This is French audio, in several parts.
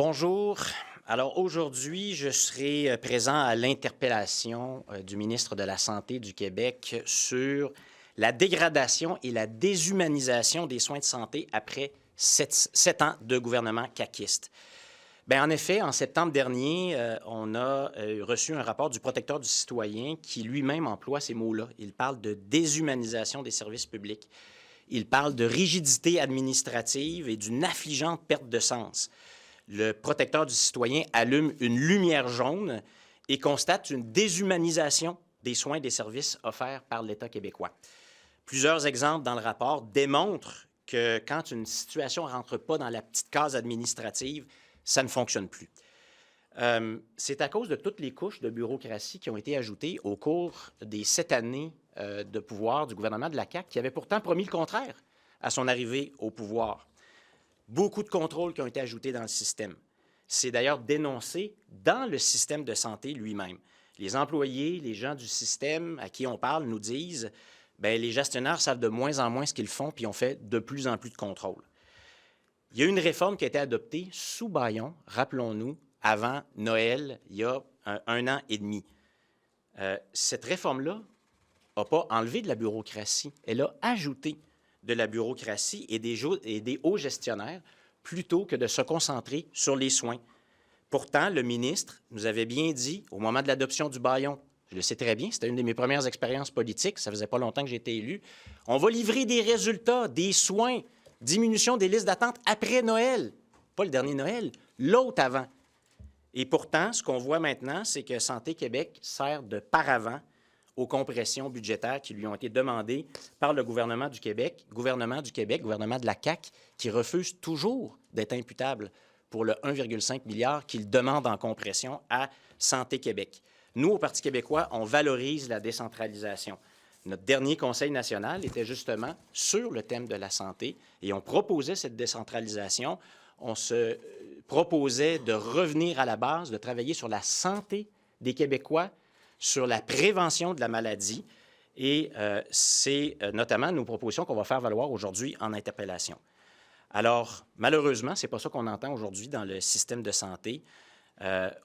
Bonjour. Alors aujourd'hui, je serai présent à l'interpellation du ministre de la Santé du Québec sur la dégradation et la déshumanisation des soins de santé après 7 ans de gouvernement caquiste. Bien, en effet, en septembre dernier, on a reçu un rapport du protecteur du citoyen qui lui-même emploie ces mots-là. Il parle de déshumanisation des services publics. Il parle de rigidité administrative et d'une affligeante perte de sens. Le protecteur du citoyen allume une lumière jaune et constate une déshumanisation des soins et des services offerts par l'État québécois. Plusieurs exemples dans le rapport démontrent que quand une situation ne rentre pas dans la petite case administrative, ça ne fonctionne plus. C'est à cause de toutes les couches de bureaucratie qui ont été ajoutées au cours des 7 années de pouvoir du gouvernement de la CAQ, qui avait pourtant promis le contraire à son arrivée au pouvoir. Beaucoup de contrôles qui ont été ajoutés dans le système. C'est d'ailleurs dénoncé dans le système de santé lui-même. Les employés, les gens du système à qui on parle nous disent bien, les gestionnaires savent de moins en moins ce qu'ils font, puis on fait de plus en plus de contrôles. Il y a une réforme qui a été adoptée sous bâillon, rappelons-nous, avant Noël, il y a un an et demi. Cette réforme-là n'a pas enlevé de la bureaucratie, elle a ajouté de la bureaucratie et des hauts gestionnaires plutôt que de se concentrer sur les soins. Pourtant, le ministre nous avait bien dit, au moment de l'adoption du bâillon, je le sais très bien, c'était une de mes premières expériences politiques, ça faisait pas longtemps que j'ai été élu, on va livrer des résultats, des soins, diminution des listes d'attente après Noël. Pas le dernier Noël, l'autre avant. Et pourtant, ce qu'on voit maintenant, c'est que Santé Québec sert de paravent aux compressions budgétaires qui lui ont été demandées par le gouvernement du Québec, gouvernement de la CAQ, qui refuse toujours d'être imputable pour le 1,5 milliard qu'il demande en compression à Santé Québec. Nous, au Parti québécois, on valorise la décentralisation. Notre dernier conseil national était justement sur le thème de la santé et on proposait cette décentralisation. On se proposait de revenir à la base, de travailler sur la santé des Québécois, sur la prévention de la maladie. Et c'est notamment nos propositions qu'on va faire valoir aujourd'hui en interpellation. Alors, malheureusement, ce n'est pas ça qu'on entend aujourd'hui dans le système de santé.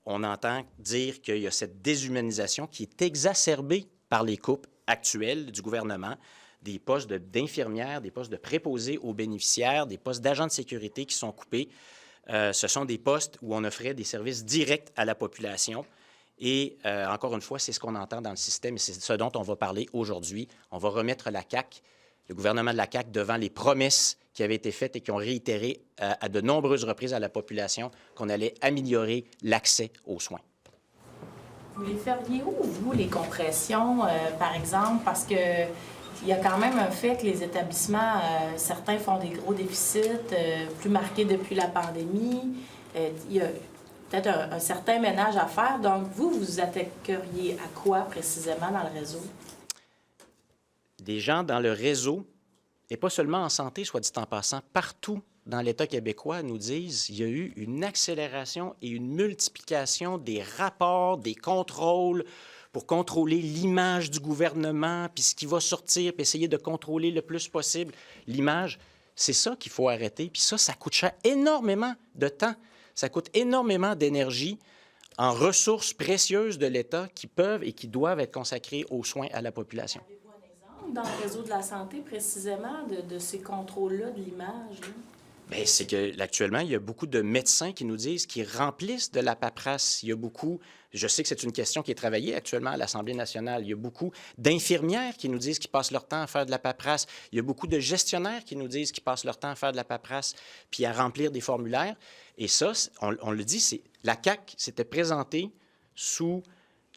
On entend dire qu'il y a cette déshumanisation qui est exacerbée par les coupes actuelles du gouvernement, des postes d'infirmières, des postes de préposés aux bénéficiaires, des postes d'agents de sécurité qui sont coupés. Ce sont des postes où on offrait des services directs à la population. Et encore une fois, c'est ce qu'on entend dans le système et c'est ce dont on va parler aujourd'hui. On va remettre la CAQ, le gouvernement de la CAQ, devant les promesses qui avaient été faites et qui ont réitéré à de nombreuses reprises à la population qu'on allait améliorer l'accès aux soins. Vous les feriez où, vous, les compressions, par exemple, parce que il y a quand même un fait que les établissements, certains font des gros déficits, plus marqués depuis la pandémie. Il y a peut-être un certain ménage à faire. Donc, vous vous attaqueriez à quoi précisément dans le réseau? Des gens dans le réseau, et pas seulement en santé, soit dit en passant, partout dans l'État québécois nous disent qu'il y a eu une accélération et une multiplication des rapports, des contrôles pour contrôler l'image du gouvernement, puis ce qui va sortir, puis essayer de contrôler le plus possible l'image. C'est ça qu'il faut arrêter. Puis ça coûte cher énormément de temps. Ça coûte énormément d'énergie en ressources précieuses de l'État qui peuvent et qui doivent être consacrées aux soins à la population. Avez-vous un exemple dans le réseau de la santé, précisément, de ces contrôles-là de l'image? Bien, c'est que actuellement, il y a beaucoup de médecins qui nous disent qu'ils remplissent de la paperasse. Il y a beaucoup, je sais que c'est une question qui est travaillée actuellement à l'Assemblée nationale, il y a beaucoup d'infirmières qui nous disent qu'ils passent leur temps à faire de la paperasse. Il y a beaucoup de gestionnaires qui nous disent qu'ils passent leur temps à faire de la paperasse puis à remplir des formulaires. Et ça, on le dit, la CAQ s'était présentée sous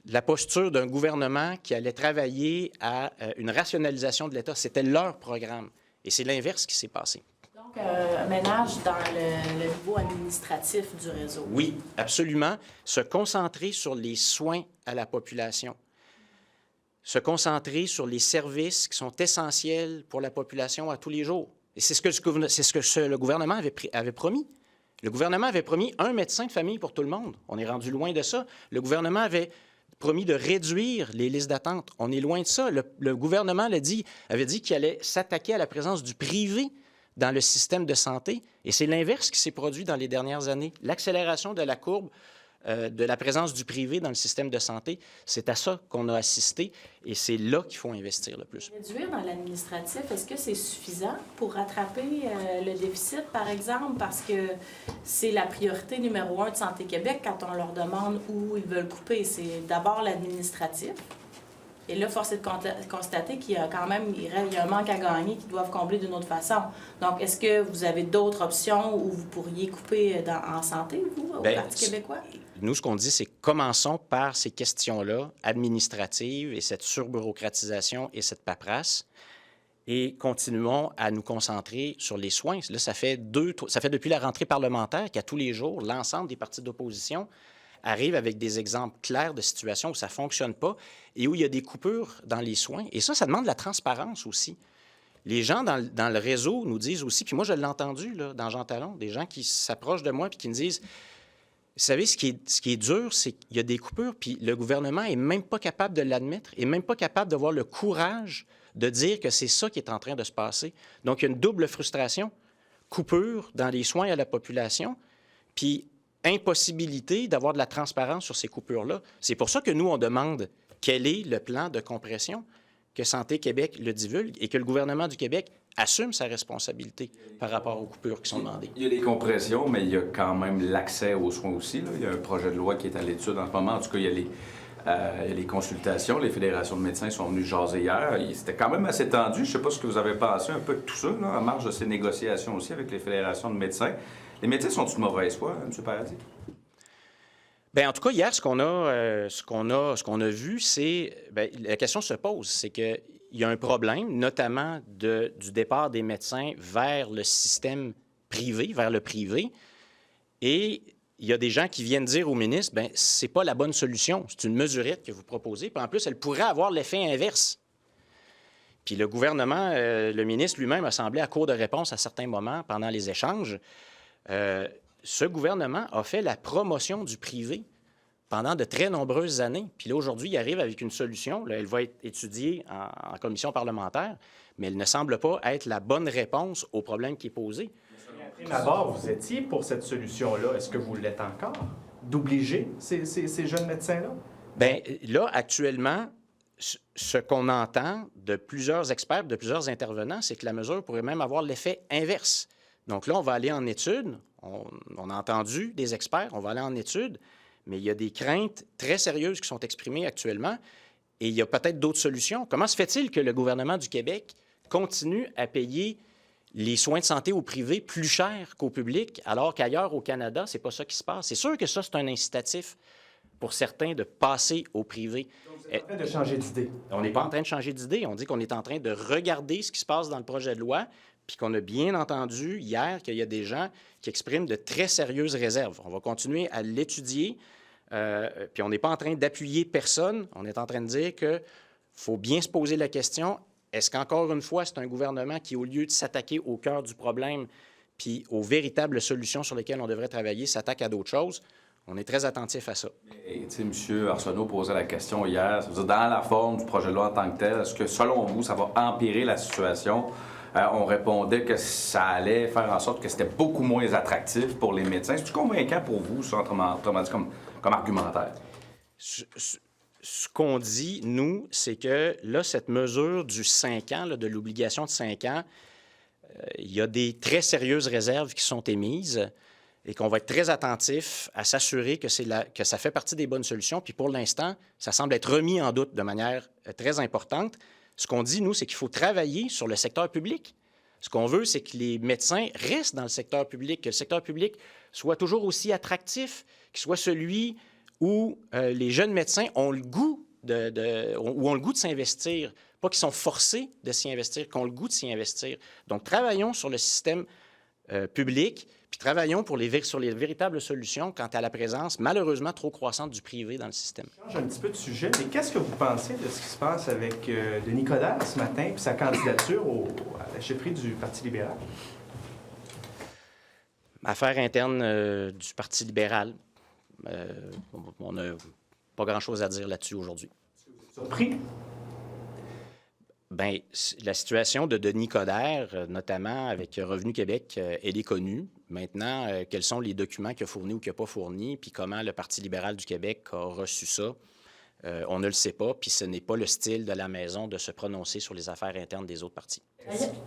la posture d'un gouvernement qui allait travailler à une rationalisation de l'État. C'était leur programme. Et c'est l'inverse qui s'est passé. Donc, un ménage dans le niveau administratif du réseau. Oui, absolument. Se concentrer sur les soins à la population. Se concentrer sur les services qui sont essentiels pour la population à tous les jours. Et c'est ce que le gouvernement avait promis. Le gouvernement avait promis un médecin de famille pour tout le monde. On est rendu loin de ça. Le gouvernement avait promis de réduire les listes d'attente. On est loin de ça. Le gouvernement avait dit qu'il allait s'attaquer à la présence du privé dans le système de santé. Et c'est l'inverse qui s'est produit dans les dernières années. L'accélération de la courbe de la présence du privé dans le système de santé, c'est à ça qu'on a assisté et c'est là qu'il faut investir le plus. Réduire dans l'administratif, est-ce que c'est suffisant pour rattraper le déficit, par exemple, parce que c'est la priorité numéro 1 de Santé Québec quand on leur demande où ils veulent couper? C'est d'abord l'administratif. Et là, force est de constater qu'il y a quand même il y a un manque à gagner qu'ils doivent combler d'une autre façon. Donc, est-ce que vous avez d'autres options où vous pourriez couper en santé, vous, au Parti québécois? Nous, ce qu'on dit, c'est commençons par ces questions-là administratives et cette surbureaucratisation et cette paperasse et continuons à nous concentrer sur les soins. Là, ça fait depuis la rentrée parlementaire qu'à tous les jours, l'ensemble des partis d'opposition arrivent avec des exemples clairs de situations où ça ne fonctionne pas et où il y a des coupures dans les soins. Et ça demande de la transparence aussi. Les gens dans le réseau nous disent aussi, puis moi, je l'ai entendu là, dans Jean Talon, des gens qui s'approchent de moi et qui me disent, vous savez, ce qui est dur, c'est qu'il y a des coupures, puis le gouvernement n'est même pas capable de l'admettre, et même pas capable d'avoir le courage de dire que c'est ça qui est en train de se passer. Donc, il y a une double frustration, coupure dans les soins à la population, puis impossibilité d'avoir de la transparence sur ces coupures-là. C'est pour ça que nous, on demande quel est le plan de compression, que Santé Québec le divulgue et que le gouvernement du Québec assume sa responsabilité par rapport aux coupures qui sont demandées. Il y a les compressions, mais il y a quand même l'accès aux soins aussi. Là. Il y a un projet de loi qui est à l'étude en ce moment. En tout cas, il y a les consultations. Les fédérations de médecins sont venues jaser hier. C'était quand même assez tendu. Je ne sais pas ce que vous avez pensé un peu de tout ça, là, en marge de ces négociations aussi avec les fédérations de médecins. Les médecins sont-ils de mauvaise foi, M. Paradis? Bien, en tout cas, hier, ce qu'on a vu, c'est la question se pose, c'est qu'il y a un problème, notamment du départ des médecins vers le système privé, vers le privé, et il y a des gens qui viennent dire au ministre, bien, c'est pas la bonne solution, c'est une mesurette que vous proposez, puis en plus, elle pourrait avoir l'effet inverse. Puis le gouvernement, le ministre lui-même a semblé à court de réponse à certains moments pendant les échanges. Ce gouvernement a fait la promotion du privé pendant de très nombreuses années. Puis là, aujourd'hui, il arrive avec une solution. Là, elle va être étudiée en commission parlementaire, mais elle ne semble pas être la bonne réponse au problème qui est posé. D'abord, vous étiez pour cette solution-là. Est-ce que vous l'êtes encore? D'obliger ces jeunes médecins-là? Bien, là, actuellement, ce qu'on entend de plusieurs experts, de plusieurs intervenants, c'est que la mesure pourrait même avoir l'effet inverse. Donc là, on va aller en études. On a entendu des experts, on va aller en études, mais il y a des craintes très sérieuses qui sont exprimées actuellement et il y a peut-être d'autres solutions. Comment se fait-il que le gouvernement du Québec continue à payer les soins de santé au privé plus cher qu'au public, alors qu'ailleurs au Canada, c'est pas ça qui se passe? C'est sûr que ça, c'est un incitatif pour certains de passer au privé. Donc, vous êtes en train de changer d'idée. On n'est pas en train de changer d'idée. On dit qu'on est en train de regarder ce qui se passe dans le projet de loi, puis qu'on a bien entendu hier qu'il y a des gens qui expriment de très sérieuses réserves. On va continuer à l'étudier, puis on n'est pas en train d'appuyer personne. On est en train de dire qu'il faut bien se poser la question, est-ce qu'encore une fois, c'est un gouvernement qui, au lieu de s'attaquer au cœur du problème puis aux véritables solutions sur lesquelles on devrait travailler, s'attaque à d'autres choses? On est très attentif à ça. Et tu sais, M. Arsenault posait la question hier, ça veut dire dans la forme du projet de loi en tant que tel, est-ce que, selon vous, ça va empirer la situation? On répondait que ça allait faire en sorte que c'était beaucoup moins attractif pour les médecins. C'est-tu convaincant pour vous, ça, autrement dit, comme argumentaire? Ce qu'on dit, nous, c'est que là, cette mesure du 5 ans, là, de l'obligation de 5 ans, il y a des très sérieuses réserves qui sont émises et qu'on va être très attentif à s'assurer que ça fait partie des bonnes solutions. Puis pour l'instant, ça semble être remis en doute de manière très importante. Ce qu'on dit, nous, c'est qu'il faut travailler sur le secteur public. Ce qu'on veut, c'est que les médecins restent dans le secteur public, que le secteur public soit toujours aussi attractif, qu'il soit celui où les jeunes médecins ont le goût de s'investir, pas qu'ils sont forcés de s'y investir, qu'ils ont le goût de s'y investir. Donc, travaillons sur le système public, puis travaillons sur les véritables solutions quant à la présence, malheureusement, trop croissante du privé dans le système. Je change un petit peu de sujet, mais qu'est-ce que vous pensez de ce qui se passe avec Denis Coderre ce matin, puis sa candidature à la chefferie du Parti libéral? Affaire interne du Parti libéral. On n'a pas grand-chose à dire là-dessus aujourd'hui. Surpris? Bien, la situation de Denis Coderre, notamment avec Revenu Québec, elle est connue. Maintenant, quels sont les documents qu'il a fournis ou qu'il n'a pas fournis, puis comment le Parti libéral du Québec a reçu ça, on ne le sait pas, puis ce n'est pas le style de la maison de se prononcer sur les affaires internes des autres partis.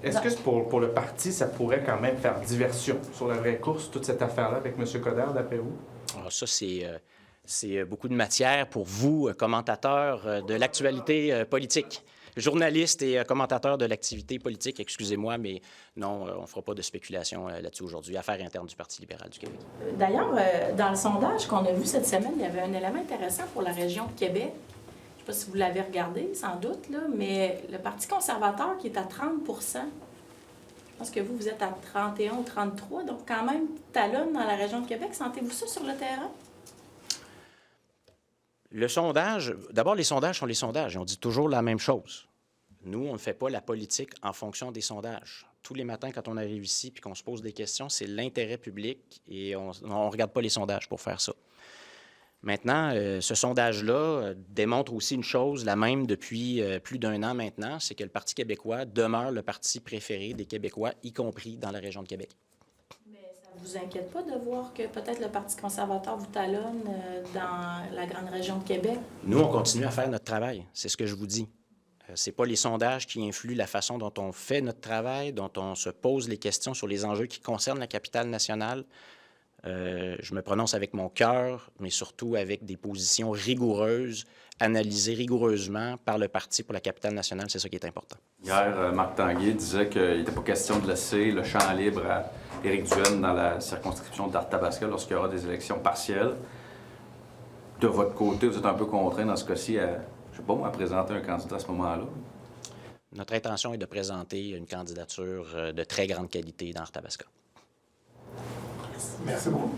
Est-ce que pour le parti, ça pourrait quand même faire diversion sur la vraie course, toute cette affaire-là avec M. Coderre, d'après vous? Alors ça, c'est beaucoup de matière pour vous, commentateurs de l'actualité politique. Journaliste et commentateur de l'activité politique, excusez-moi, mais non, on ne fera pas de spéculation là-dessus aujourd'hui. Affaires internes du Parti libéral du Québec. D'ailleurs, dans le sondage qu'on a vu cette semaine, il y avait un élément intéressant pour la région de Québec. Je ne sais pas si vous l'avez regardé, sans doute, là, mais le Parti conservateur qui est à 30 % je pense que vous êtes à 31 ou 33 donc quand même talonne dans la région de Québec. Sentez-vous ça sur le terrain? Le sondage, d'abord, les sondages sont les sondages et on dit toujours la même chose. Nous, on ne fait pas la politique en fonction des sondages. Tous les matins, quand on arrive ici et qu'on se pose des questions, c'est l'intérêt public et on ne regarde pas les sondages pour faire ça. Maintenant, ce sondage-là démontre aussi une chose, la même depuis plus d'1 an maintenant, c'est que le Parti québécois demeure le parti préféré des Québécois, y compris dans la région de Québec. Vous inquiète pas de voir que peut-être le Parti conservateur vous talonne dans la grande région de Québec? Nous, on continue à faire notre travail. C'est ce que je vous dis. Ce n'est pas les sondages qui influent la façon dont on fait notre travail, dont on se pose les questions sur les enjeux qui concernent la capitale nationale. Je me prononce avec mon cœur, mais surtout avec des positions rigoureuses, analysées rigoureusement par le Parti pour la capitale nationale. C'est ça qui est important. Hier, Marc Tanguay disait qu'il n'était pas question de laisser le champ libre à Éric Duhaime dans la circonscription d'Arthabasca lorsqu'il y aura des élections partielles. De votre côté, vous êtes un peu contraint dans ce cas-ci à, je sais pas moi, à présenter un candidat à ce moment-là? Notre intention est de présenter une candidature de très grande qualité dans Arthabasca. Merci beaucoup.